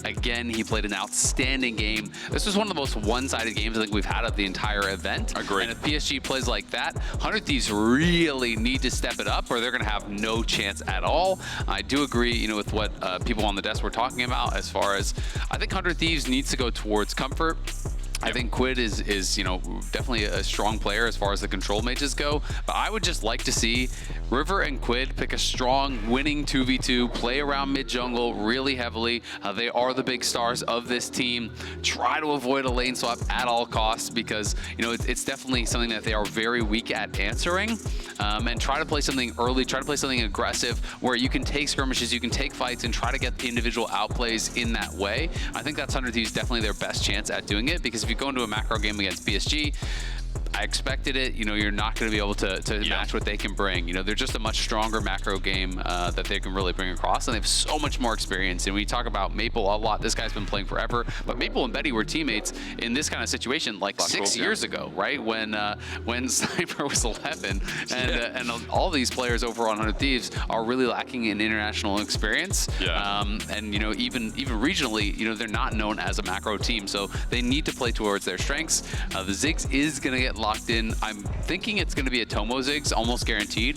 Again, he played an outstanding game. This was one of the most one-sided games I think we've had of the entire event. Agreed. And if PSG plays like that, 100 Thieves really need to step it up or they're going to have no chance at all. I do agree, you know, with what people on the desk were talking about as far as I think 100 Thieves needs to go towards comfort. I think Quid is, you know, definitely a strong player as far as the control mages go, but I would just like to see River and Quid pick a strong winning 2v2, play around mid jungle really heavily. They are the big stars of this team. Try to avoid a lane swap at all costs because, you know, it's definitely something that they are very weak at answering. And try to play something early, try to play something aggressive where you can take skirmishes, you can take fights and try to get the individual outplays in that way. I think that's 100 Thieves definitely their best chance at doing it because if you go into a macro game against PSG, I expected it. You know, you're not going to be able to match what they can bring. You know, they're just a much stronger macro game that they can really bring across, and they have so much more experience. And we talk about Maple a lot. This guy's been playing forever, but Maple and Betty were teammates in this kind of situation like 6 years ago, right? When Sniper was 11, and all these players over on 100 Thieves are really lacking in international experience. And you know, even regionally, you know, they're not known as a macro team, so they need to play towards their strengths. The Ziggs is going to get locked in. I'm thinking it's going to be a Tomo Ziggs, almost guaranteed.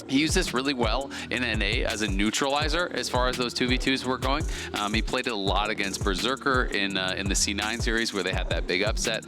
He used this really well in NA as a neutralizer as far as those 2v2s were going. He played it a lot against Berserker in the C9 series where they had that big upset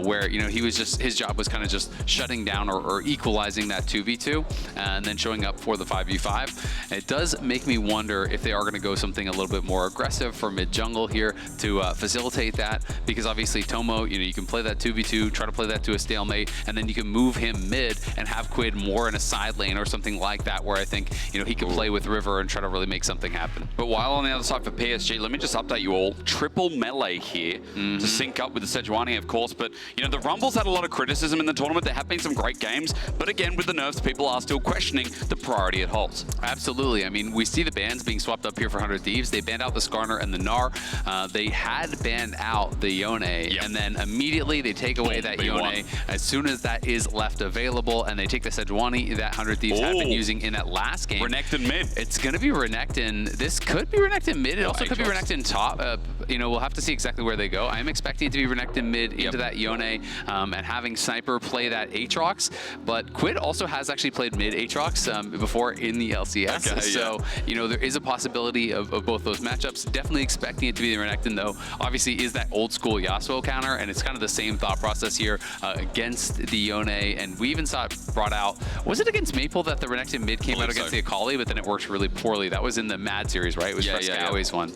where, you know, he was just, his job was kind of just shutting down or equalizing that 2v2 and then showing up for the 5v5. It does make me wonder if they are going to go something a little bit more aggressive for mid jungle here to facilitate that, because obviously Tomo, you know, you can play that 2v2, try to play that to a stalemate, and then you can move him mid and have Quid more in a side lane or something like that where I think, you know, he can play with River and try to really make something happen. But while on the other side for PSG, let me just update you all. Triple melee here to sync up with the Sejuani, of course, but, you know, the Rumble's had a lot of criticism in the tournament. There have been some great games, but again, with the nerfs, people are still questioning the priority it holds. Absolutely. I mean, we see the bans being swapped up here for 100 Thieves. They banned out the Skarner and the Gnar. They had banned out the Yone, and then immediately they take away that Yone as soon as that is left available, and they take the Sejuani that 100 Thieves had been using in that last game. Renekton mid. It's going to be Renekton. This could be Renekton mid. It also could be Renekton top. You know, we'll have to see exactly where they go. I'm expecting it to be Renekton mid into that Yone and having Sniper play that Aatrox. But Quid also has actually played mid Aatrox before in the LCS. So, you know, there is a possibility of both those matchups. Definitely expecting it to be the Renekton, though. Obviously, is that old school Yasuo counter, and it's kind of the same thought process here against the Yone. And we even saw it brought out, was it against Maple that the Renekton mid came out against the Akali, but then it worked really poorly? That was in the Mad series, right? It was Frescowy's one.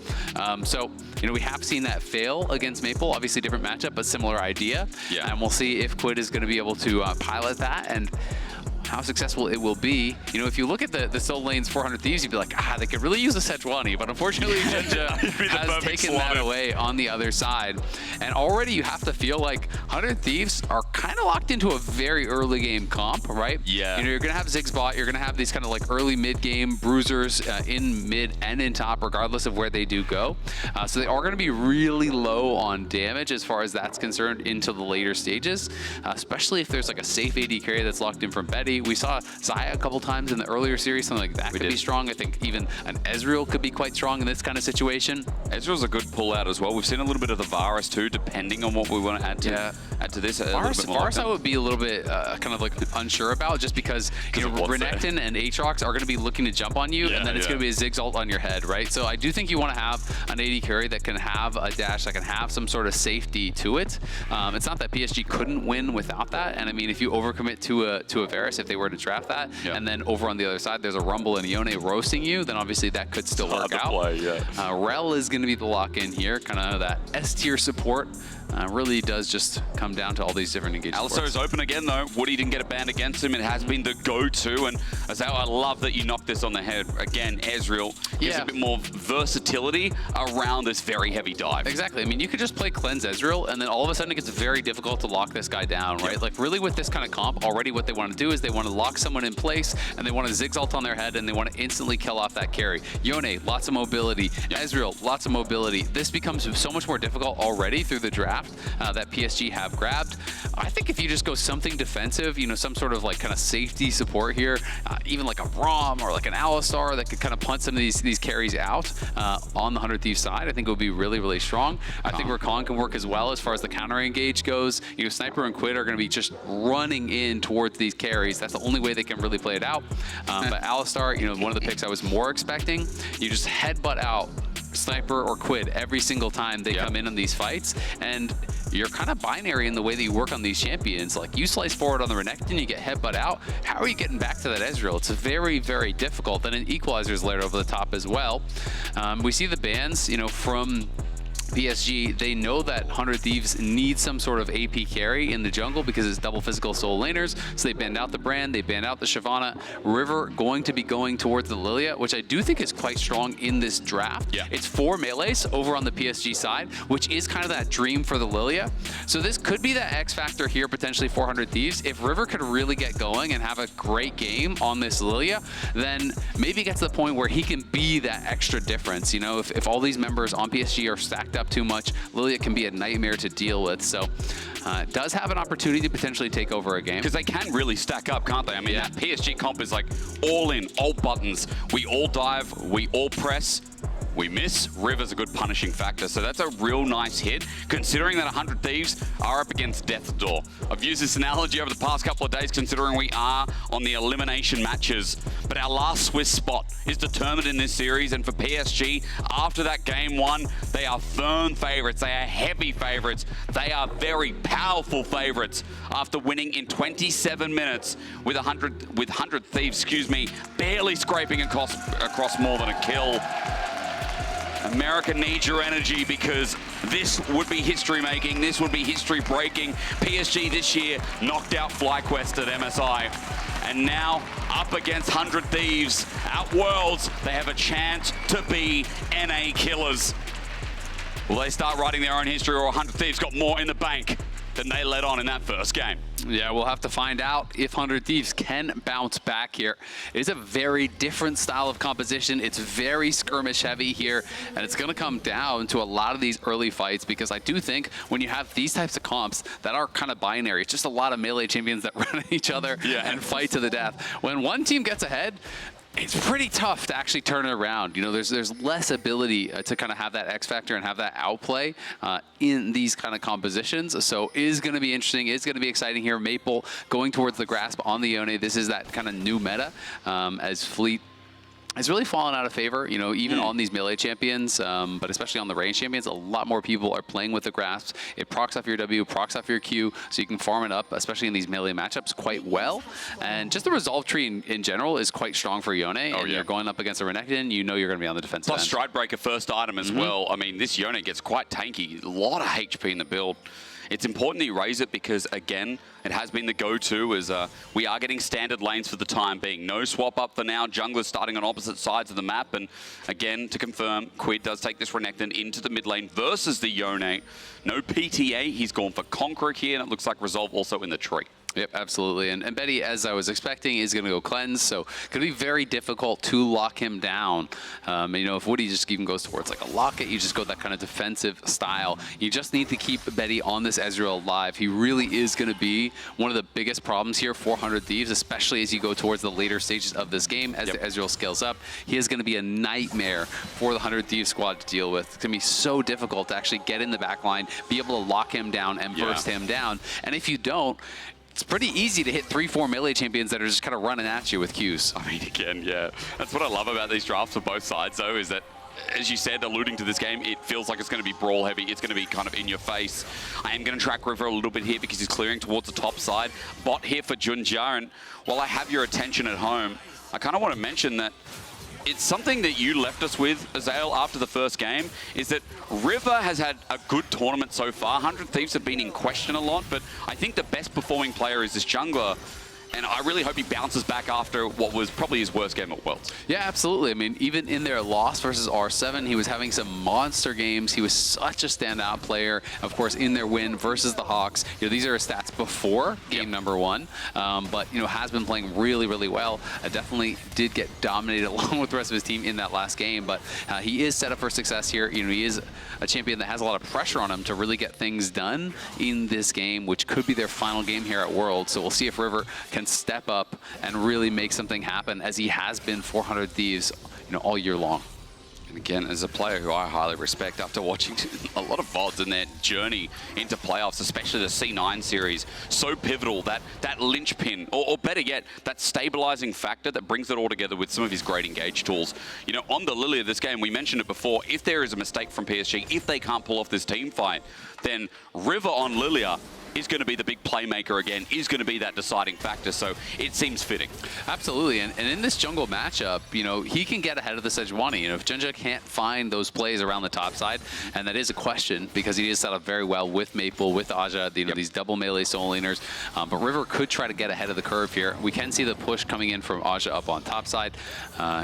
So, you know, we have seen that fail against Maple. Obviously, different matchup, but similar idea. And we'll see if Quid is going to be able to pilot that and how successful it will be. You know, if you look at the solo lanes 400 Thieves, you'd be like, they could really use a Sejuani, but unfortunately Jinja has taken that away on the other side. And already you have to feel like 100 Thieves are kind of locked into a very early game comp, right? You know, you're gonna have Ziggs bot, you're gonna have these kind of like early mid game bruisers in mid and in top, regardless of where they do go. So they are gonna be really low on damage as far as that's concerned into the later stages, especially if there's like a safe AD carry that's locked in from Betty. We saw Xayah a couple times in the earlier series, something like that could be strong. I think even an Ezreal could be quite strong in this kind of situation. Ezreal's a good pull out as well. We've seen a little bit of the Varus too, depending on what we want to add to this. Varus I would be a little bit kind of like unsure about, just because, you know, Renekton and Aatrox are going to be looking to jump on you, and then it's going to be a Ziggs ult on your head, right? So I do think you want to have an AD carry that can have a dash, that can have some sort of safety to it. It's not that PSG couldn't win without that, and I mean, if you overcommit to a Varus, if they were to draft that, and then over on the other side there's a Rumble and Yone roasting you, then obviously that could still work out. Rel is going to be the lock-in here, kind of that S-tier support. Really does just come down to all these different engagements. Alistar is open again though. Woody didn't get a ban against him. It has been the go-to, and I love that you knocked this on the head. Again, Ezreal gives a bit more versatility around this very heavy dive. Exactly. I mean, you could just play Cleanse Ezreal, and then all of a sudden it gets very difficult to lock this guy down, right? Like really with this kind of comp, already what they want to do is they want want to lock someone in place, and they want to Ziggs ult on their head, and they want to instantly kill off that carry. Yone, lots of mobility. Ezreal, lots of mobility. This becomes so much more difficult already through the draft that PSG have grabbed. I think if you just go something defensive, you know, some sort of like kind of safety support here, even like a Rom or like an Alistar that could kind of punt some of these carries out on the 100 Thieves side, I think it would be really, really strong. I think Rakan can work as well as far as the counter engage goes. You know, Sniper and Quid are going to be just running in towards these carries. That's the only way they can really play it out. But Alistar, you know, one of the picks I was more expecting, you just headbutt out Sniper or Quid every single time they come in on these fights, and you're kind of binary in the way that you work on these champions. Like, you slice forward on the Renekton, you get headbutt out. How are you getting back to that Ezreal? It's very, very difficult. Then an Equalizer's layered over the top as well. We see the bans, you know, from PSG. They know that 100 Thieves need some sort of AP carry in the jungle because it's double physical soul laners, so they banned out the Brand, they banned out the Shyvana. River going to be going towards the Lilia, which I do think is quite strong in this draft. It's 4 melees over on the PSG side, which is kind of that dream for the Lilia. So this could be that X factor here, potentially 400 Thieves. If River could really get going and have a great game on this Lilia, then maybe get to the point where he can be that extra difference. You know, if all these members on PSG are stacked up too much, Lilia can be a nightmare to deal with. So does have an opportunity to potentially take over a game. Because they can really stack up, can't they? I mean, that PSG comp is like all in, all buttons. We all dive, we all press, we miss. River's a good punishing factor, so that's a real nice hit, considering that 100 Thieves are up against Death's Door. I've used this analogy over the past couple of days, considering we are on the elimination matches, but our last Swiss spot is determined in this series, and for PSG, after that game 1, they are firm favorites, they are heavy favorites, they are very powerful favorites after winning in 27 minutes with 100 Thieves, barely scraping across more than a kill. America needs your energy, because this would be history-making, this would be history-breaking. PSG this year knocked out FlyQuest at MSI, and now up against 100 Thieves at Worlds, they have a chance to be NA killers. Will they start writing their own history, or 100 Thieves got more in the bank than they let on in that first game? Yeah, we'll have to find out if 100 Thieves can bounce back here. It is a very different style of composition. It's very skirmish heavy here, and it's going to come down to a lot of these early fights, because I do think when you have these types of comps that are kind of binary, it's just a lot of melee champions that run at each other and fight to the death. When one team gets ahead, it's pretty tough to actually turn it around. You know, there's less ability to kind of have that X factor and have that outplay in these kind of compositions. So it is going to be interesting. It's going to be exciting here. Maple going towards the grasp on the Yone. This is that kind of new meta as Fleet has really fallen out of favor, you know, even on these melee champions, but especially on the range champions. A lot more people are playing with the grasps. It procs off your W, procs off your Q, so you can farm it up, especially in these melee matchups, quite well. And just the resolve tree in general is quite strong for Yone. And you're going up against a Renekton, you know you're going to be on the defensive Plus end. Stride Breaker first item as well. I mean, this Yone gets quite tanky. A lot of HP in the build. It's important that you raise it because, again, it has been the go-to as we are getting standard lanes for the time being. No swap up for now. Junglers starting on opposite sides of the map. And again, to confirm, Quid does take this Renekton into the mid lane versus the Yone. No PTA. He's gone for Conqueror here, and it looks like Resolve also in the tree. Yep, absolutely. And Betty, as I was expecting, is going to go cleanse, so going to be very difficult to lock him down. You know, if Woody just even goes towards like a locket, you just go that kind of defensive style. You just need to keep Betty on this Ezreal alive. He really is going to be one of the biggest problems here for 100 Thieves, especially as you go towards the later stages of this game as the Ezreal scales up. He is going to be a nightmare for the 100 Thieves squad to deal with. It's going to be so difficult to actually get in the back line, be able to lock him down and burst him down. And if you don't, it's pretty easy to hit 3-4 melee champions that are just kind of running at you with Qs. I mean, again, that's what I love about these drafts for both sides, though, is that, as you said, alluding to this game, it feels like it's going to be brawl heavy. It's going to be kind of in your face. I am going to track River a little bit here because he's clearing towards the top side. Bot here for Junja, and while I have your attention at home, I kind of want to mention that it's something that you left us with, Azael, after the first game, is that River has had a good tournament so far. 100 Thieves have been in question a lot, but I think the best performing player is this jungler. And I really hope he bounces back after what was probably his worst game at Worlds. Yeah, absolutely. I mean, even in their loss versus R7, he was having some monster games. He was such a standout player. Of course, in their win versus the Hawks, these are his stats before game number 1, but has been playing really, really well. Definitely did get dominated along with the rest of his team in that last game, but he is set up for success here. He is a champion that has a lot of pressure on him to really get things done in this game, which could be their final game here at Worlds. So we'll see if River can step up and really make something happen, as he has been 400 Thieves, all year long. And again, as a player who I highly respect after watching a lot of VODs and their journey into playoffs, especially the C9 series, so pivotal, that linchpin, or better yet, that stabilizing factor that brings it all together with some of his great engage tools. On the Lily of this game, we mentioned it before, if there is a mistake from PSG, if they can't pull off this team fight, then River on Lilia is going to be the big playmaker again, is going to be that deciding factor, so it seems fitting. Absolutely, and in this jungle matchup, he can get ahead of the Sejuani. If Junja can't find those plays around the top side, and that is a question, because he is set up very well with Maple, with Aja, these double melee soul laners, but River could try to get ahead of the curve here. We can see the push coming in from Aja up on top side.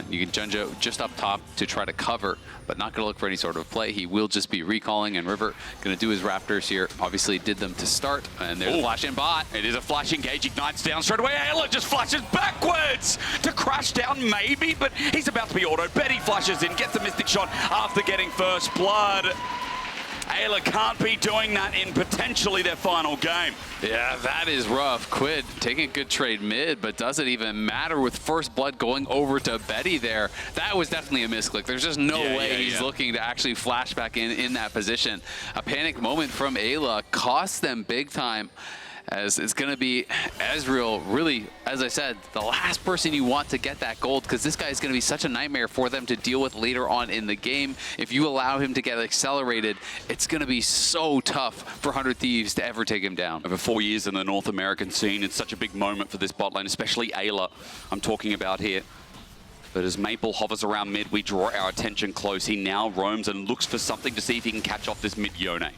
You can Junja just up top to try to cover, but not going to look for any sort of play. He will just be recalling, and River going to do his Raptors here. Obviously did them to start, and there's a flash in bot. It is a flash engage, ignites down straight away. Ayla just flashes backwards to crash down maybe, but he's about to be autoed. Betty flashes in, gets a mystic shot after getting first blood. Ayla can't be doing that in potentially their final game. Yeah, that is rough. Quid taking a good trade mid, but does it even matter with first blood going over to Betty there? That was definitely a misclick. There's just no way he's looking to actually flash back in that position. A panic moment from Ayla costs them big time, as it's going to be Ezreal, really, as I said, the last person you want to get that gold, because this guy is going to be such a nightmare for them to deal with later on in the game. If you allow him to get accelerated, it's going to be so tough for 100 Thieves to ever take him down. Over 4 years in the North American scene, it's such a big moment for this bot lane, especially Ayla I'm talking about here. But as Maple hovers around mid, we draw our attention close. He now roams and looks for something to see if he can catch off this mid Yone.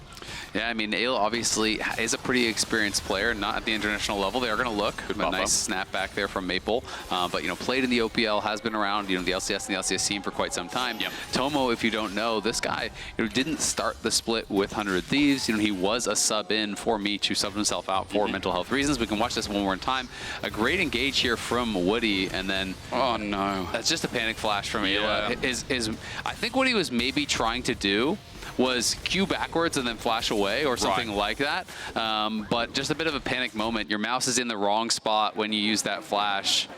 Yeah, I mean, Ayla obviously is a pretty experienced player, not at the international level. They are going to look. A nice snap back there from Maple. But, played in the OPL, has been around, the LCS and the LCS scene for quite some time. Yep. Tomo, if you don't know, this guy didn't start the split with 100 Thieves. He was a sub-in for Meech, who subbed himself out for mental health reasons. We can watch this one more time. A great engage here from Woody, and then... Oh, no. That's just a panic flash from Ayla. I think what he was maybe trying to do was Q backwards and then flash away or something like that. But just a bit of a panic moment. Your mouse is in the wrong spot when you use that flash.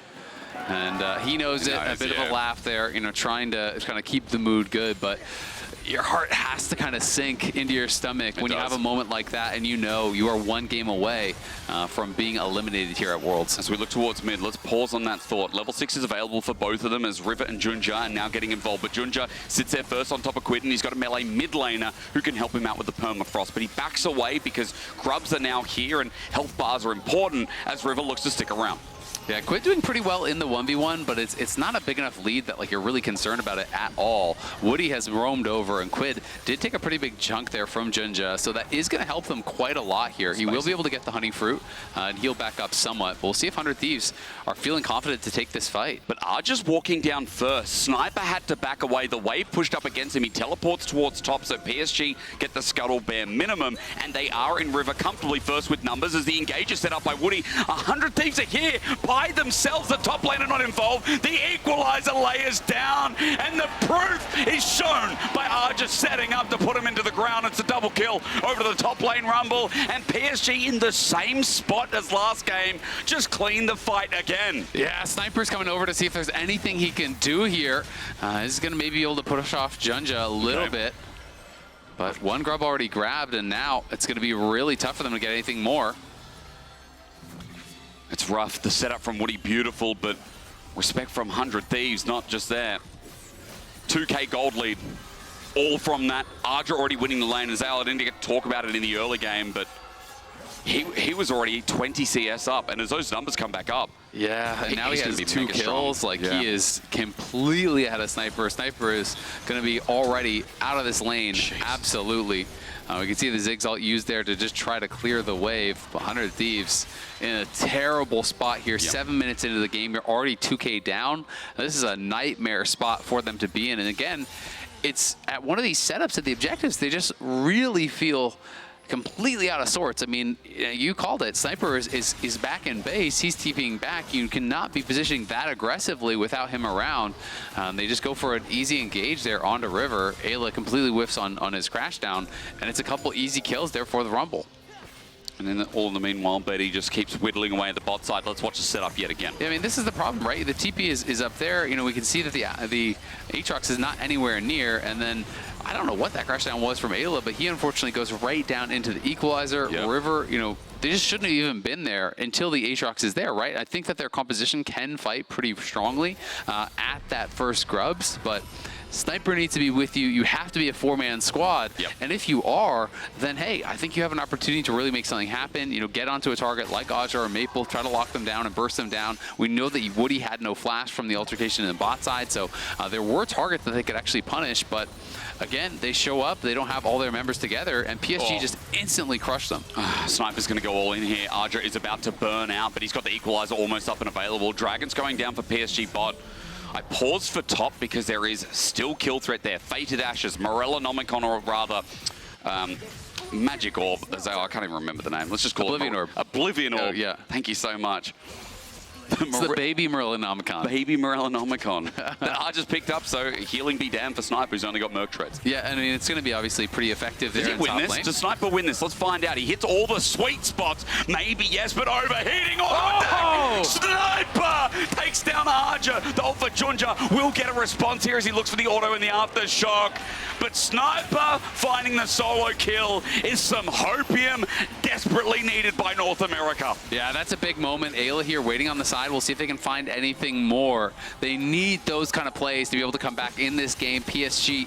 And he knows it. A bit of a laugh there, trying to kind of keep the mood good. But your heart has to kind of sink into your stomach when you have a moment like that, and you are one game away from being eliminated here at Worlds. As we look towards mid, let's pause on that thought. Level 6 is available for both of them, as River and Junja are now getting involved. But Junja sits there first on top of Quid, and he's got a melee mid laner who can help him out with the permafrost. But he backs away because grubs are now here, and health bars are important as River looks to stick around. Yeah, Quid doing pretty well in the 1v1, but it's not a big enough lead that you're really concerned about it at all. Woody has roamed over, and Quid did take a pretty big chunk there from Junja, so that is going to help them quite a lot here. He will be able to get the hunting fruit and heal back up somewhat. But we'll see if 100 Thieves are feeling confident to take this fight. But Arja's walking down first. Sniper had to back away. The wave pushed up against him. He teleports towards top, so PSG get the scuttle bare minimum, and they are in River comfortably first with numbers as the engage is set up by Woody. 100 Thieves are here by themselves. The top laner not involved. The equalizer layers down, and the proof is shown by Arja setting up to put him into the ground. It's a double kill over to the top lane Rumble, and PSG in the same spot as last game, just clean the fight again. Yeah, Sniper's coming over to see if there's anything he can do here. He's going to maybe be able to push off Junja a little bit. But one grub already grabbed, and now it's going to be really tough for them to get anything more. It's rough. The setup from Woody, beautiful, but respect from 100 Thieves, not just there. 2k gold lead, all from that. Arja already winning the lane. As I didn't get to talk about it in the early game, but he was already 20 CS up, and as those numbers come back up, Yeah, and now he He's has gonna be 2 mega strong. kills. Like, Yeah. he is completely ahead of Sniper. Sniper is going to be already out of this lane. Jeez. Absolutely. We can see the Ziggs ult used there to just try to clear the wave. 100 Thieves in a terrible spot here. 7 minutes into the game, you're already 2K down. This is a nightmare spot for them to be in. And again, it's at one of these setups at the objectives, they just really feel completely out of sorts. I mean, you called it. Sniper is back in base. He's TPing back. You cannot be positioning that aggressively without him around. They just go for an easy engage there onto River. Ayla completely whiffs on his crash down, and it's a couple easy kills there for the Rumble. And then all in the meanwhile, Betty just keeps whittling away at the bot side. Let's watch the setup yet again. Yeah, I mean, this is the problem, right? The TP is up there. You know, we can see that the Aatrox is not anywhere near, and then I don't know what that crash down was from Ayla, but he unfortunately goes right down into the equalizer. Yep. River, you know, they just shouldn't have even been there until the Aatrox is there, right? I think that their composition can fight pretty strongly at that first grubs, but Sniper needs to be with you. You have to be a 4-man squad. Yep. And if you are, then hey, I think you have an opportunity to really make something happen. You know, get onto a target like Aja or Maple, try to lock them down and burst them down. We know that Woody had no flash from the altercation in the bot side, so there were targets that they could actually punish, but again, they show up, they don't have all their members together, and PSG just instantly crushed them. Sniper's going to go all in here. Aja is about to burn out, but he's got the equalizer almost up and available. Dragon's going down for PSG bot. I paused for top because there is still kill threat there. Fated Ashes, Morellonomicon, or rather, Magic Orb. I can't even remember the name. Let's just call Oblivion it Orb. Oblivion Orb. Yeah. Thank you so much. It's the baby Morellonomicon. Baby Morellonomicon. That I just picked up, so healing be damned for Sniper, who's only got Merc Treads. Yeah, I mean, it's going to be obviously pretty effective there Does he in win top this? lane. Does Sniper win this? Let's find out. He hits all the sweet spots. Maybe yes, but overheating auto Oh! attack. Sniper takes down Aja. The ult for Junja will get a response here as he looks for the auto and the aftershock. But Sniper finding the solo kill is some hopium desperately needed by North America. Yeah, that's a big moment. Ayla here waiting on the side. We'll see if they can find anything more. They need those kind of plays to be able to come back in this game. PSG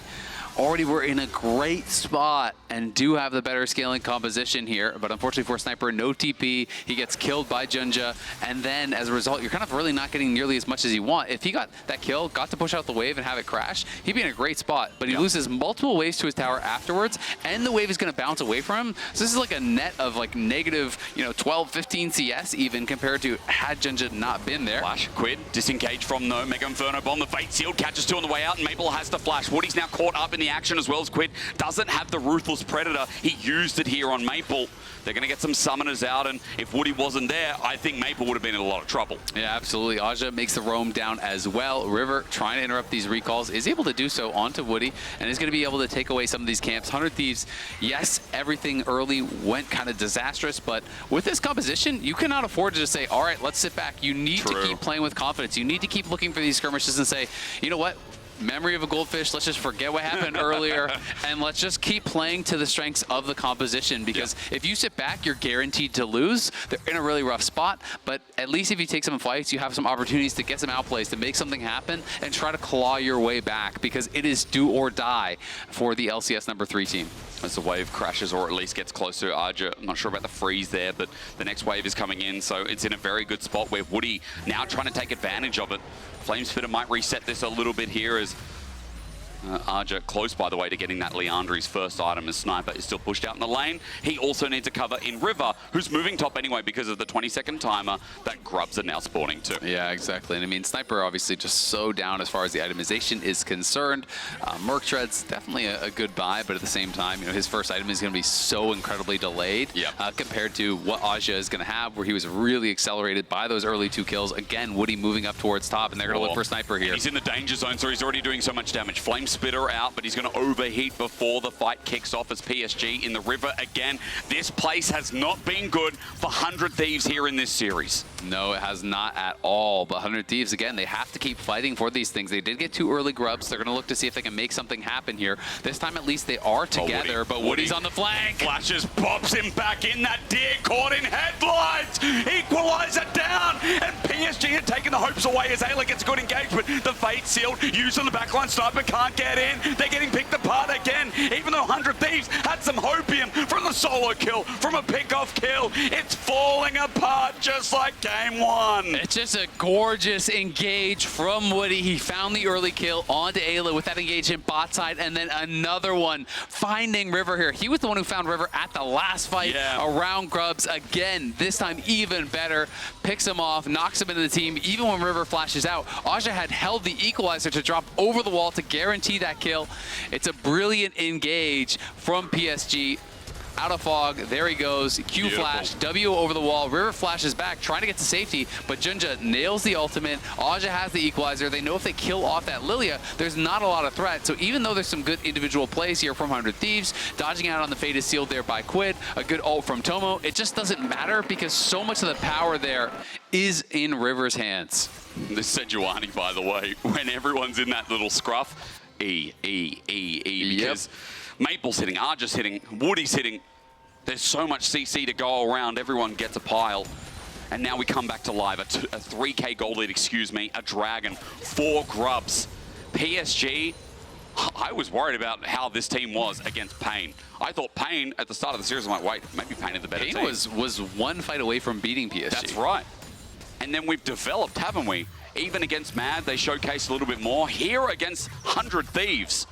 already were in a great spot and do have the better scaling composition here, but unfortunately for Sniper, no TP. He gets killed by Junja, and then as a result, you're kind of really not getting nearly as much as you want. If he got that kill, got to push out the wave and have it crash, he'd be in a great spot, but he loses multiple waves to his tower afterwards, and the wave is going to bounce away from him. So this is like a net of like negative, 12, 15 CS even compared to had Junja not been there. Flash, Quid, disengage from the Mega Inferno Bomb. The Fate Sealed catches 2 on the way out, and Maple has to flash. Woody's now caught up in the action as well as Quid doesn't have the Ruthless Predator. He used it here on Maple. They're going to get some summoners out, and if Woody wasn't there, I think Maple would have been in a lot of trouble. Yeah, absolutely. Aja makes the roam down as well. River, trying to interrupt these recalls, is able to do so onto Woody, and is going to be able to take away some of these camps. 100 Thieves, yes, everything early went kind of disastrous, but with this composition, you cannot afford to just say, all right, let's sit back. You need to keep playing with confidence. You need to keep looking for these skirmishes and say, you know what? Memory of a goldfish, let's just forget what happened earlier, and let's just keep playing to the strengths of the composition, because if you sit back, you're guaranteed to lose. They're in a really rough spot, but at least if you take some fights, you have some opportunities to get some outplays, to make something happen, and try to claw your way back, because it is do or die for the LCS number 3 team. As the wave crashes, or at least gets close to Aja. I'm not sure about the freeze there, but the next wave is coming in, so it's in a very good spot where Woody now trying to take advantage of it. Flamespitter might reset this a little bit here as Aja close, by the way, to getting that Leandri's first item as Sniper is still pushed out in the lane. He also needs a cover in River, who's moving top anyway because of the 20-second timer that grubs are now spawning to. Yeah, exactly. And I mean, Sniper obviously just so down as far as the itemization is concerned. Merc Tread's definitely a good buy, but at the same time, his first item is going to be so incredibly delayed compared to what Aja is going to have, where he was really accelerated by those early 2 kills. Again, Woody moving up towards top, and they're going to look for Sniper here. And he's in the danger zone, so he's already doing so much damage. Flamespitter out, but he's going to overheat before the fight kicks off as PSG in the River again. This place has not been good for 100 Thieves here in this series. No, it has not at all. But 100 Thieves, again, they have to keep fighting for these things. They did get 2 early grubs. They're going to look to see if they can make something happen here. This time, at least, they are together, but Woody's on the flank. Flashes, pops him back in. That deer caught in headlights. Equalizer down, and PSG had taken the hopes away as Ayla gets good engagement. The Fate Sealed used on the backline. Sniper can't get in. They're getting picked apart again. Even though 100 Thieves had some hopium from the solo kill, from a pick-off kill, it's falling apart just like game one. It's just a gorgeous engage from Woody. He found the early kill onto Ayla with that engagement bot side, and then another one finding River here. He was the one who found River at the last fight around Grubs. Again, this time even better. Picks him off, knocks him into the team. Even when River flashes out, Aja had held the equalizer to drop over the wall to guarantee that kill. It's a brilliant engage from PSG. Out of fog, there he goes. Q flash, W over the wall. River flashes back, trying to get to safety, but Junja nails the ultimate. Aja has the equalizer. They know if they kill off that Lilia, there's not a lot of threat. So even though there's some good individual plays here from 100 Thieves, dodging out on the Fate is sealed there by Quid, a good ult from Tomo, it just doesn't matter because so much of the power there is in River's hands. The Sejuani, by the way, when everyone's in that little scruff, because Maple's hitting, Arja's hitting, Woody's hitting. There's so much CC to go around. Everyone gets a pile. And now we come back to live. A 3K gold lead, excuse me, a Dragon, 4 Grubs. PSG, I was worried about how this team was against Pain. I thought Pain at the start of the series, I'm like, wait, maybe Pain is the better team. Pain was one fight away from beating PSG. That's right. And then we've developed, haven't we? Even against Mad, they showcased a little bit more. Here against 100 Thieves.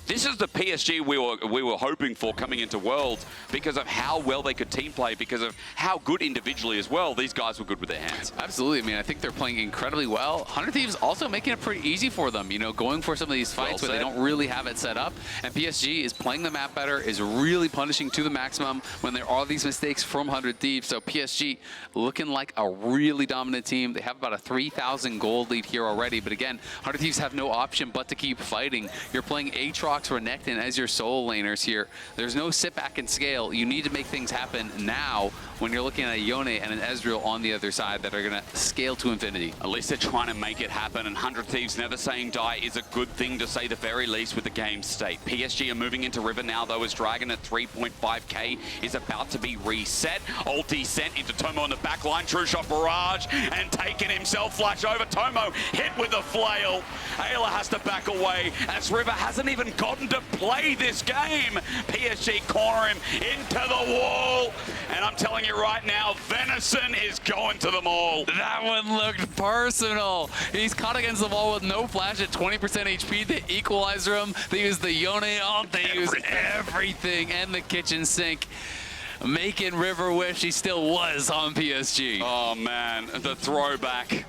This is the PSG we were hoping for coming into Worlds because of how well they could team play, because of how good individually as well these guys were good with their hands. Absolutely. I mean, I think they're playing incredibly well. 100 Thieves also making it pretty easy for them, you know, going for some of these fights where they don't really have it set up. And PSG is playing the map better, is really punishing to the maximum when there are these mistakes from 100 Thieves. So PSG looking like a really dominant team. They have about a 3,000 gold lead here already. But again, 100 Thieves have no option but to keep fighting. You're playing Aatrox or Nectin as your solo laners here. There's no sit back and scale. You need to make things happen now when you're looking at a Yone and an Ezreal on the other side that are going to scale to infinity. At least they're trying to make it happen, and 100 Thieves never saying die is a good thing to say the very least with the game state. PSG are moving into River now though, as Dragon at 3.5k is about to be reset. Ulti sent into Tomo in the back line, true shot barrage, and taking himself, flash over. Tomo hit with a flail. Ayla has to back away as River hasn't even gotten to play this game. PSG corner him into the wall, and I'm telling you right now, Venison is going to them all. That one looked personal. He's caught against the wall with no flash at 20% HP. They equalizer him. They use the Yone ult. They use everything and the kitchen sink, making River wish he still was on PSG. Oh man, the throwback.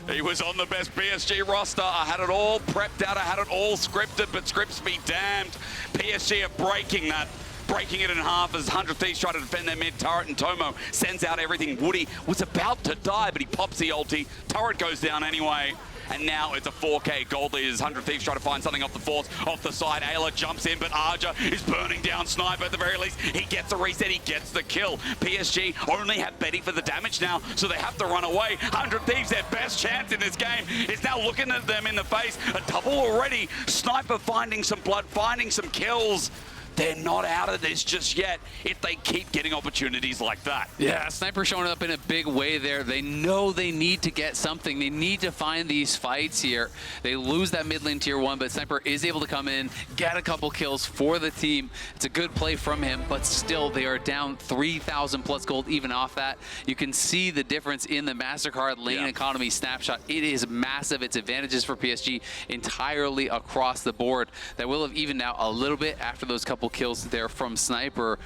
He was on the best PSG roster. I had it all prepped out. I had it all scripted, but scripts be damned. PSG are breaking that. Breaking it in half as 100 Thieves try to defend their mid turret, and Tomo sends out everything. Woody was about to die, but he pops the ulti. Turret goes down anyway. And now it's a 4K gold lead as 100 Thieves try to find something off the force, off the side. Ayla jumps in, but Aja is burning down Sniper at the very least. He gets a reset, he gets the kill. PSG only have Betty for the damage now, so they have to run away. 100 Thieves, their best chance in this game, is now looking at them in the face. A double already. Sniper finding some blood, finding some kills. They're not out of this just yet if they keep getting opportunities like that. Yeah, Sniper showing up in a big way there. They know they need to get something. They need to find these fights here. They lose that mid lane tier 1, but Sniper is able to come in, get a couple kills for the team. It's a good play from him, but still they are down 3,000 plus gold even off that. You can see the difference in the MasterCard lane economy snapshot. It is massive. It's advantages for PSG entirely across the board. That will have evened out a little bit after those couple kills there from Sniper,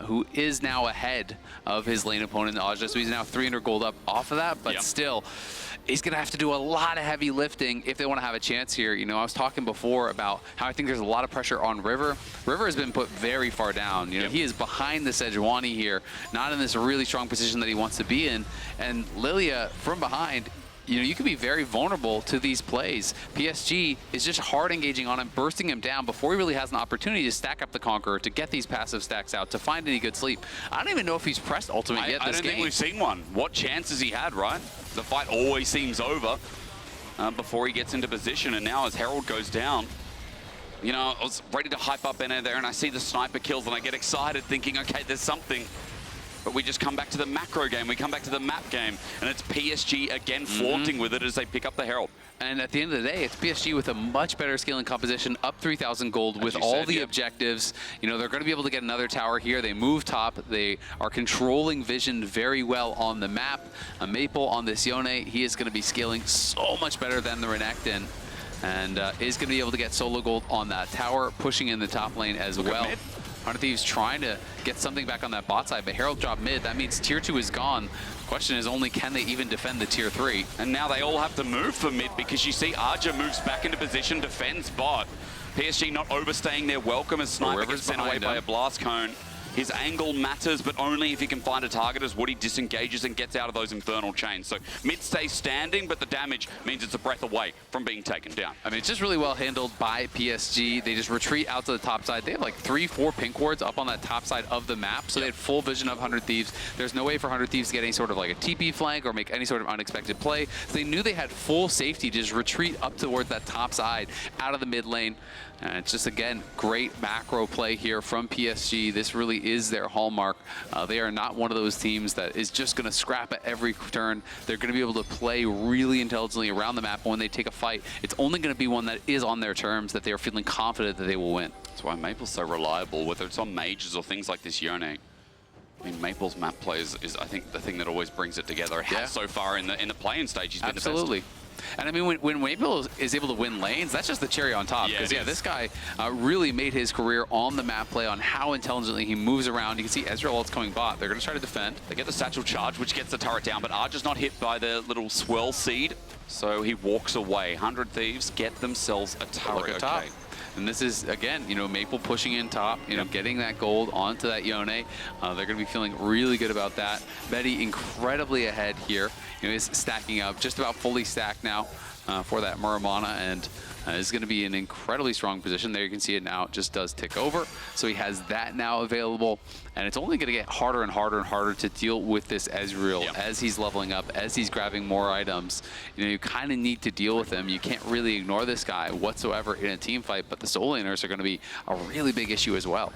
who is now ahead of his lane opponent, Aja. So he's now 300 gold up off of that, but still, he's going to have to do a lot of heavy lifting if they want to have a chance here. You know, I was talking before about how I think there's a lot of pressure on River. River has been put very far down. You know, he is behind the Sejuani here, not in this really strong position that he wants to be in. And Lilia from behind, you know, you can be very vulnerable to these plays. PSG is just hard engaging on him, bursting him down before he really has an opportunity to stack up the Conqueror, to get these passive stacks out, to find any good sleep. I don't even know if he's pressed ultimate yet this game. I don't think we've seen one. What chances he had, right? The fight always seems over before he gets into position, and now as Herald goes down, you know, I was ready to hype up NA there, and I see the Sniper kills, and I get excited thinking, okay, there's something. But we just come back to the macro game, we come back to the map game, and it's PSG again flaunting with it as they pick up the Herald. And at the end of the day, it's PSG with a much better scaling composition, up 3,000 gold with all the objectives. You know, they're going to be able to get another tower here. They move top. They are controlling vision very well on the map. Maple on this Yone, he is going to be scaling so much better than the Renekton. And is going to be able to get solo gold on that tower, pushing in the top lane as well. 100 Thieves trying to get something back on that bot side, but Herald dropped mid. That means tier 2 is gone. Question is only, can they even defend the tier 3? And now they all have to move for mid because you see Arja moves back into position, defends bot. PSG not overstaying their welcome as Sniper gets sent away by a blast cone. His angle matters, but only if he can find a target as Woody disengages and gets out of those infernal chains. So mid stays standing, but the damage means it's a breath away from being taken down. I mean, it's just really well handled by PSG. They just retreat out to the top side. They have like 3-4 pink wards up on that top side of the map, so they had full vision of 100 Thieves. There's no way for 100 Thieves to get any sort of like a TP flank or make any sort of unexpected play. So they knew they had full safety to just retreat up towards that top side out of the mid lane. And it's just, again, great macro play here from PSG. This really is their hallmark. They are not one of those teams that is just going to scrap at every turn. They're going to be able to play really intelligently around the map. And when they take a fight, it's only going to be one that is on their terms, that they are feeling confident that they will win. That's why Maple's so reliable, whether it's on mages or things like this Yone. I mean, Maple's map play is I think, the thing that always brings it together. It has so far in the play-in stage. He's been the best. And I mean, when Maple is able to win lanes, that's just the cherry on top. Because this guy really made his career on the map play, on how intelligently he moves around. You can see Ezreal ult's coming bot. They're going to try to defend. They get the satchel charge, which gets the turret down, but Arja's not hit by the little swirl seed, so he walks away. 100 Thieves get themselves a turret. Look at top. And this is, again, you know, Maple pushing in top, you know, getting that gold onto that Yone. They're going to be feeling really good about that. Betty incredibly ahead here. You know, is stacking up, just about fully stacked now for that Muramana, and is going to be in an incredibly strong position. There you can see it now. It just does tick over. So he has that now available. And it's only going to get harder and harder and harder to deal with this Ezreal as he's leveling up, as he's grabbing more items. You know, you kind of need to deal with him. You can't really ignore this guy whatsoever in a team fight, but the solo laners are going to be a really big issue as well.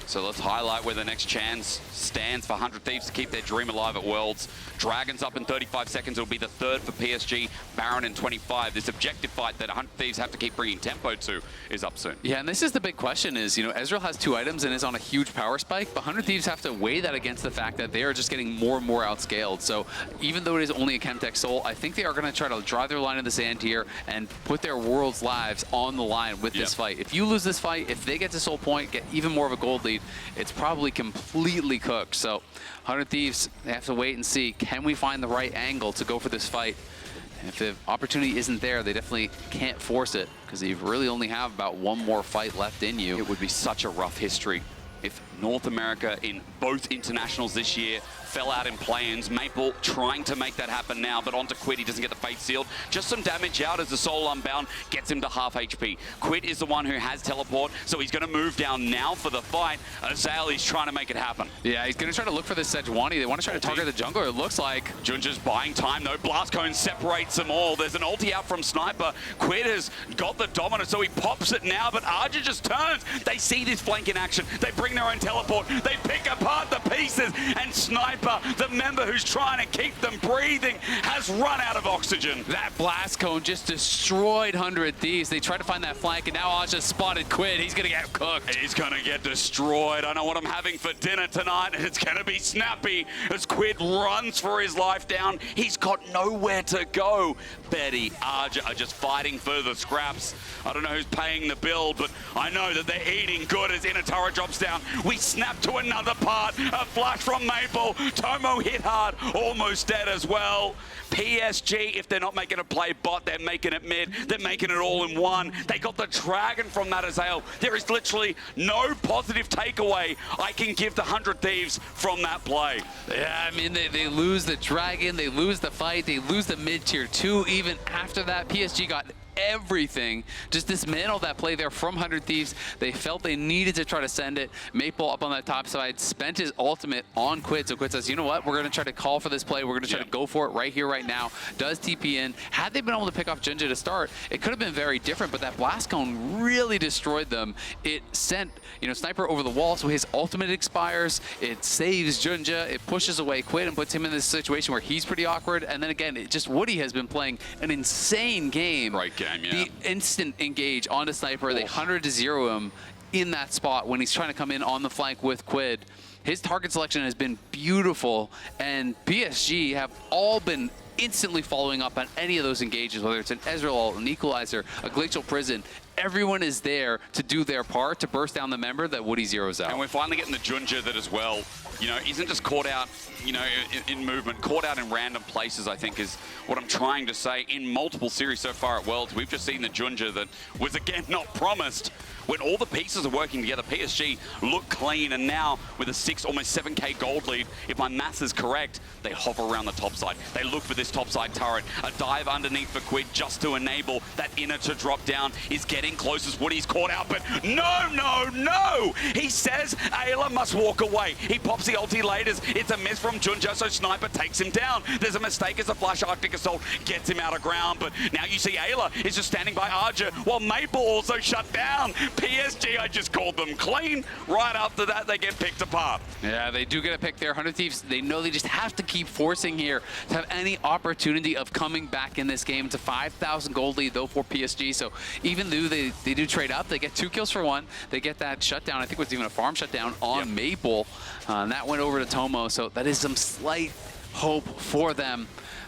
So let's highlight where the next chance stands for 100 Thieves to keep their dream alive at Worlds. Dragons up in 35 seconds. It'll be the third for PSG. Baron in 25. This objective fight that 100 Thieves have to keep bringing tempo to is up soon. Yeah, and this is the big question is, you know, Ezreal has 2 items and is on a huge power spike, but 100 Thieves have to weigh that against the fact that they are just getting more and more outscaled. So even though it is only a Chemtech Soul, I think they are going to try to drive their line in the sand here and put their world's lives on the line with this fight. If you lose this fight, if they get to Soul Point, get even more of a gold lead, it's probably completely cooked. So 100 Thieves, they have to wait and see, can we find the right angle to go for this fight? And if the opportunity isn't there, they definitely can't force it, because you really only have about one more fight left in you. It would be such a rough history if North America in both internationals this year fell out in play-ins. Maple trying to make that happen now, but onto Quid. He doesn't get the fate sealed. Just some damage out as the Soul Unbound gets him to half HP. Quid is the one who has teleport, so he's going to move down now for the fight. Azael, he's trying to make it happen. Yeah, he's going to try to look for this Sejuani. They want to try to target the jungler, it looks like. Junja's buying time, though. Blast Cone separates them all. There's an ulti out from Sniper. Quid has got the dominant, so he pops it now, but Arja just turns. They see this flank in action. They bring their own teleport. They pick apart the pieces, and Sniper, the member who's trying to keep them breathing, has run out of oxygen. That blast cone just destroyed 100 Thieves. They tried to find that flank, and now Arja spotted Quid. He's going to get cooked. He's going to get destroyed. I know what I'm having for dinner tonight, and it's going to be snappy as Quid runs for his life down. He's got nowhere to go. Betty, Arja are just fighting for the scraps. I don't know who's paying the bill, but I know that they're eating good as Inatara drops down. We snap to another part. A flash from Maple. Tomo hit hard, almost dead as well. PSG, if they're not making a play bot, they're making it mid. They're making it all in one. They got the dragon from that Azael. There is literally no positive takeaway I can give the 100 Thieves from that play. Yeah, I mean, they lose the dragon, they lose the fight, they lose the mid-tier 2. Even after that, PSG got everything. Just dismantled that play there from 100 Thieves. They felt they needed to try to send it. Maple up on that top side, spent his ultimate on Quid. So Quid says, you know what? We're going to try to call for this play. We're going to try to go for it right here, right now. Does TP in. Had they been able to pick off Junja to start, it could have been very different, but that blast cone really destroyed them. It sent, Sniper over the wall, so his ultimate expires. It saves Junja. It pushes away Quid and puts him in this situation where he's pretty awkward. And then again, Woody has been playing an insane game. Right game, yeah. The instant engage onto Sniper, they 100-0 him in that spot when he's trying to come in on the flank with Quid. His target selection has been beautiful, and PSG have all been instantly following up on any of those engages, whether it's an Ezreal, an Equalizer, a Glacial Prison. Everyone is there to do their part to burst down the member that Woody zeroes out. And we're finally getting the Junja that as well, isn't just caught out, in movement, caught out in random places, I think is what I'm trying to say. In multiple series so far at Worlds, we've just seen the Junja that was, again, not promised. When all the pieces are working together, PSG look clean, and now with a almost 7k gold lead, if my maths is correct, they hover around the top side. They look for this top side turret. A dive underneath for Quid just to enable that inner to drop down is getting close as Woody's caught out, but no! He says Ayla must walk away. He pops the ulti laters. It's a miss from Junja, so Sniper takes him down. There's a mistake as a flash Arctic Assault gets him out of ground, but now you see Ayla is just standing by Arja while Maple also shut down. PSG, I just called them clean. Right after that, they get picked apart. Yeah, they do get a pick there. 100 Thieves, they know they just have to keep forcing here to have any opportunity of coming back in this game. It's a 5,000 gold lead, though, for PSG. So even though they do trade up, they get 2 kills for 1. They get that shutdown. I think it was even a farm shutdown on Maple. And that went over to Tomo. So that is some slight hope for them.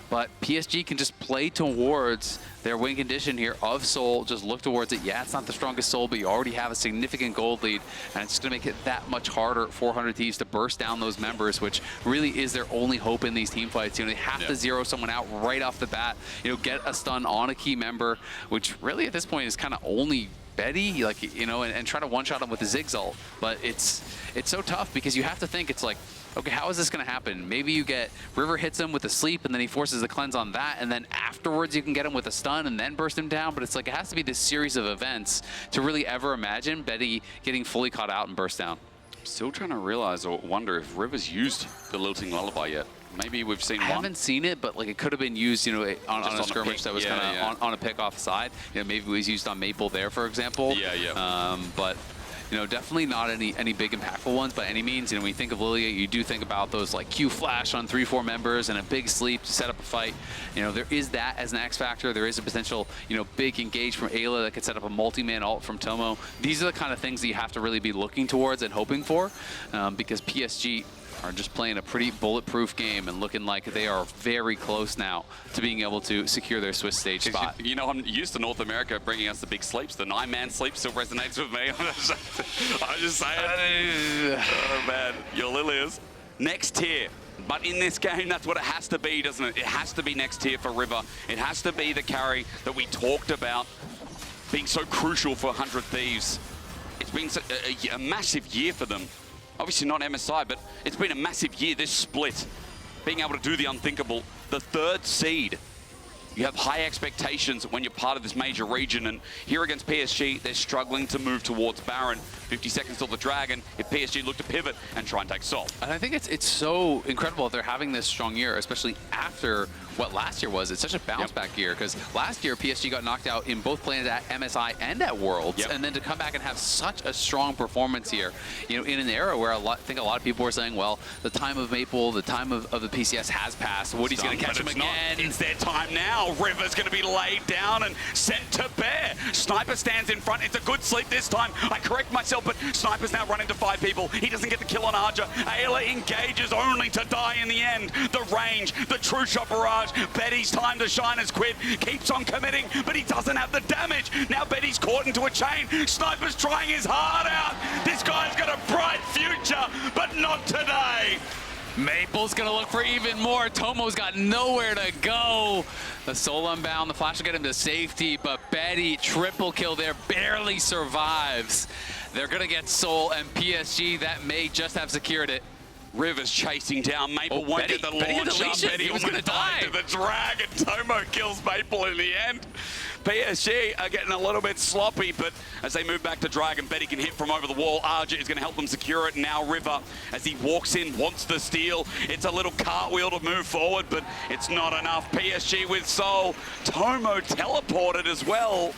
But PSG can just play towards their win condition here of Soul. Just look towards it. Yeah, it's not the strongest Soul, but you already have a significant gold lead. And it's going to make it that much harder for 100 Thieves to burst down those members, which really is their only hope in these team fights. They have to zero someone out right off the bat. Get a stun on a key member, which really at this point is kind of only Betty, and try to one-shot him with a Ziggs ult. But it's so tough because you have to think, it's like, okay, how is this going to happen? Maybe you get River hits him with a sleep, and then he forces the cleanse on that, and then afterwards you can get him with a stun and then burst him down. But it's like it has to be this series of events to really ever imagine Betty getting fully caught out and burst down. Still trying to realize or wonder if River's used the Lilting Lullaby yet. Maybe we've seen one. I haven't seen it, but it could have been used, on a skirmish that was kind of on a pick off side. Maybe it was used on Maple there, for example. But definitely not any big impactful ones by any means. When you think of Lilia, you do think about those like Q flash on 3-4 members and a big sleep to set up a fight. There is that as an X factor. There is a potential, big engage from Ayla that could set up a multi-man ult from Tomo. These are the kind of things that you have to really be looking towards and hoping for, because PSG are just playing a pretty bulletproof game and looking like they are very close now to being able to secure their Swiss stage spot. I'm used to North America bringing us the big sleeps. The 9-man sleep still resonates with me. I'm just saying. Oh, man. Your Lilias. Next tier. But in this game, that's what it has to be, doesn't it? It has to be next tier for River. It has to be the carry that we talked about being so crucial for 100 Thieves. It's been a massive year for them. Obviously not MSI, but it's been a massive year, this split. Being able to do the unthinkable. The 3rd seed. You have high expectations when you're part of this major region, and here against PSG, they're struggling to move towards Baron. 50 seconds till the Dragon, if PSG look to pivot and try and take Sol. And I think it's so incredible that they're having this strong year, especially after what last year was. It's such a bounce back year, because last year PSG got knocked out in both plans at MSI and at Worlds, and then to come back and have such a strong performance here, in an era where I think a lot of people were saying, well, the time of Maple, the time of the PCS has passed. Woody's going to catch him again. It's their time now. River's going to be laid down and sent to bear. Sniper stands in front. It's a good sleep this time. I correct myself, but Sniper's now running to 5 people. He doesn't get the kill on Arja. Ayla engages only to die in the end. The range, the true shot barrage. Betty's time to shine as Quid keeps on committing, but he doesn't have the damage. Now Betty's caught into a chain. Sniper's trying his heart out. This guy's got a bright future, but not today. Maple's gonna look for even more. Tomo's got nowhere to go. The soul unbound, the flash will get him to safety, but Betty, triple kill there, barely survives. They're gonna get soul, and PSG, that may just have secured it. Rivers chasing down. Maple won't Betty- get the Betty had launch to up. leash it. Betty He was almost gonna died die. to the drag, and Tomo kills Maple in the end. PSG are getting a little bit sloppy, but as they move back to Dragon, Betty can hit from over the wall. Arja is going to help them secure it. Now River, as he walks in, wants the steal. It's a little cartwheel to move forward, but it's not enough. PSG with Soul. Tomo teleported as well.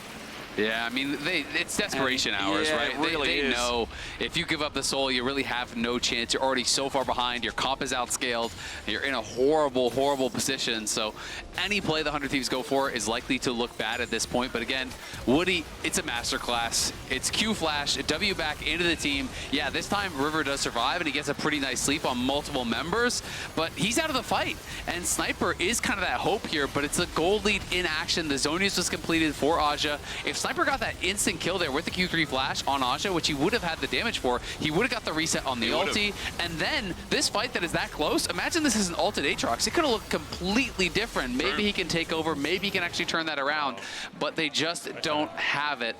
Yeah, I mean, it's desperation hours, yeah, right? it really they is. know if you give up the soul, you really have no chance. You're already so far behind. Your comp is outscaled. You're in a horrible, horrible position. So any play the 100 Thieves go for is likely to look bad at this point. But again, Woody, it's a masterclass. It's Q flash, W back into the team. Yeah, this time River does survive, and he gets a pretty nice sleep on multiple members. But he's out of the fight. And Sniper is kind of that hope here, but it's a gold lead in action. The Zonius was completed for Aja. If Sniper got that instant kill there with the Q3 flash on Aja, which he would have had the damage for, he would have got the reset on the ulti. And then this fight that is that close, imagine this is an ulted Aatrox. It could have looked completely different. Maybe he can take over. Maybe he can actually turn that around. But they just don't have it.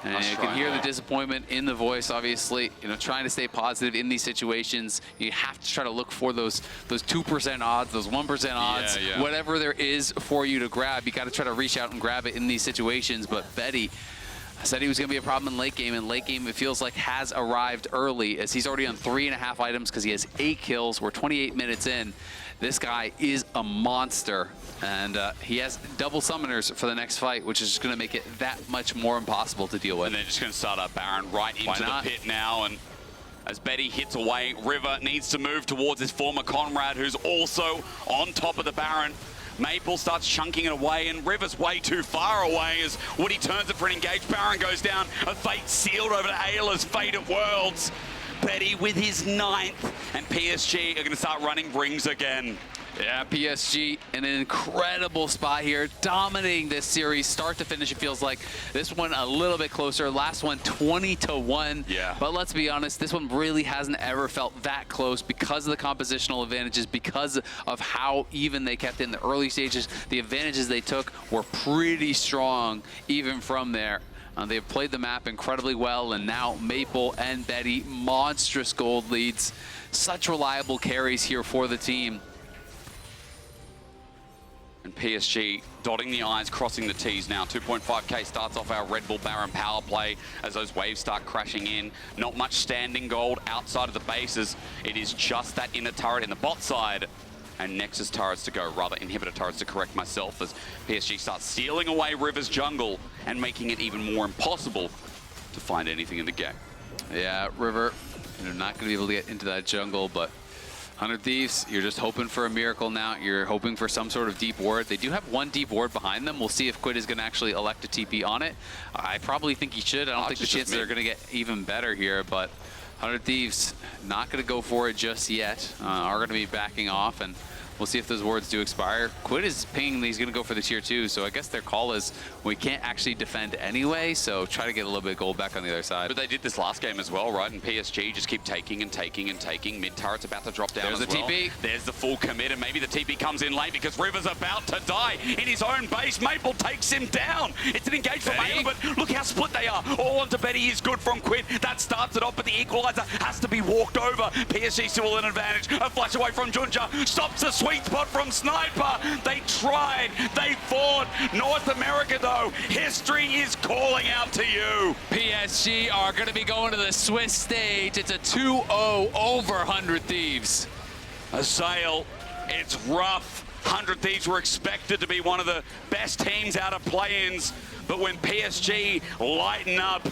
And you can hear the disappointment in the voice, obviously. You know, trying to stay positive in these situations. You have to try to look for those 2% odds, those 1% odds, whatever there is for you to grab. You got to try to reach out and grab it in these situations. But Betty said he was going to be a problem in late game, and late game, it feels like, has arrived early, as he's already on 3.5 items because he has 8 kills. We're 28 minutes in. This guy is a monster, and he has double summoners for the next fight, which is just going to make it that much more impossible to deal with. And they're just going to start up Baron right into the pit now, and as Betty hits away, River needs to move towards his former comrade, who's also on top of the Baron. Maple starts chunking it away, and River's way too far away as Woody turns it for an engaged. Baron goes down. A fate sealed over to Ayla's Fate at Worlds. Betty with his 9th, and PSG are going to start running rings again. Yeah, PSG in an incredible spot here, dominating this series start to finish. It feels like this one a little bit closer. Last one 20-1. Yeah. But let's be honest, this one really hasn't ever felt that close because of the compositional advantages, because of how even they kept it in the early stages. The advantages they took were pretty strong even from there. They've played the map incredibly well, and now Maple and Betty, monstrous gold leads. Such reliable carries here for the team. And PSG dotting the I's, crossing the T's now. 2.5k starts off our Red Bull Baron power play as those waves start crashing in. Not much standing gold outside of the bases. It is just that inner turret in the bot side. And Nexus turrets to go, rather inhibitor turrets to correct myself, as PSG starts stealing away River's jungle and making it even more impossible to find anything in the game. Yeah, River, you're not going to be able to get into that jungle, but 100 Thieves, you're just hoping for a miracle now. You're hoping for some sort of deep ward. They do have one deep ward behind them. We'll see if Quid is going to actually elect a TP on it. I probably think he should. I don't think the chances are going to get even better here, but 100 Thieves not going to go for it just yet. Are going to be backing off, and we'll see if those wards do expire. Quid is pinging he's going to go for the tier 2, so I guess their call is we can't actually defend anyway, so try to get a little bit of gold back on the other side. But they did this last game as well, right? And PSG just keep taking and taking and taking. Mid turret's about to drop down There's as the well. TP. There's the full commit, and maybe the TP comes in late because River's about to die in his own base. Maple takes him down. It's an engage from Maple, but look how split they are. All onto Betty is good from Quid. That starts it off, but the equalizer has to be walked over. PSG still an advantage. A flash away from Junja. Stops the sweet spot from Sniper. They tried. They fought. North America, though, history is calling out to you. PSG are going to be going to the Swiss stage. It's a 2-0 over 100 Thieves. A sail. It's rough. 100 Thieves were expected to be one of the best teams out of play-ins, but when PSG lighten up,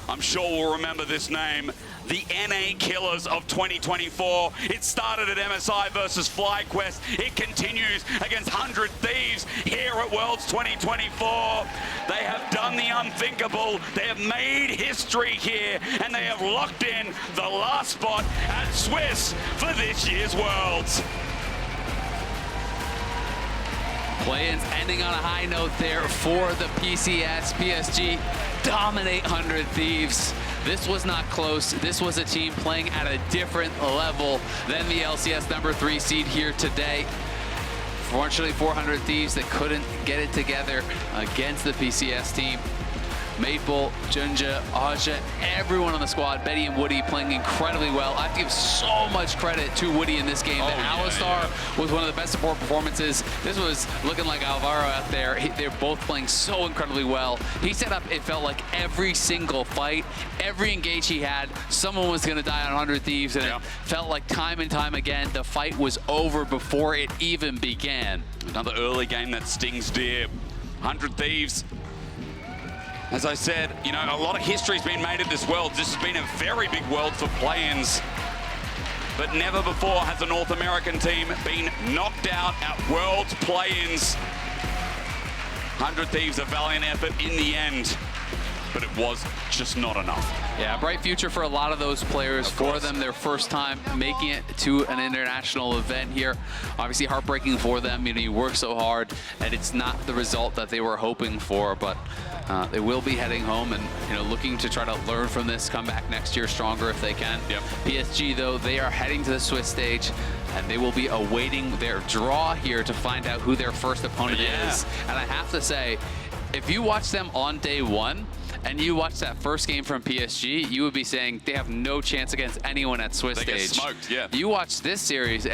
I'm sure we'll remember this name. The NA Killers of 2024. It started at MSI versus FlyQuest. It continues against 100 Thieves here at Worlds 2024. They have done the unthinkable. They have made history here, and they have locked in the last spot at Swiss for this year's Worlds. Play-ins ending on a high note there for the PCS. PSG dominate 100 Thieves. This was not close. This was a team playing at a different level than the LCS number 3 seed here today. Fortunately, 400 Thieves that couldn't get it together against the PCS team. Maple, Junja, Aja, everyone on the squad, Betty and Woody playing incredibly well. I have to give so much credit to Woody in this game. Alistar was one of the best support performances. This was looking like Alvaro out there. They're both playing so incredibly well. He set up, it felt like every single fight, every engage he had, someone was going to die on 100 Thieves, and it felt like time and time again, the fight was over before it even began. Another early game that stings dear. 100 Thieves. As I said, you know, a lot of history's been made at this Worlds. This has been a very big World for play-ins. But never before has a North American team been knocked out at Worlds play-ins. 100 Thieves, a valiant effort in the end, but it was just not enough. Yeah, bright future for a lot of those players. For them, their first time making it to an international event here. Obviously heartbreaking for them. You know, you work so hard and it's not the result that they were hoping for, but they will be heading home and, you know, looking to try to learn from this, come back next year stronger if they can. PSG, though, they are heading to the Swiss stage and they will be awaiting their draw here to find out who their first opponent is. And I have to say, if you watch them on day one, and you watch that first game from PSG, you would be saying they have no chance against anyone at Swiss stage. They get smoked, You watch this series and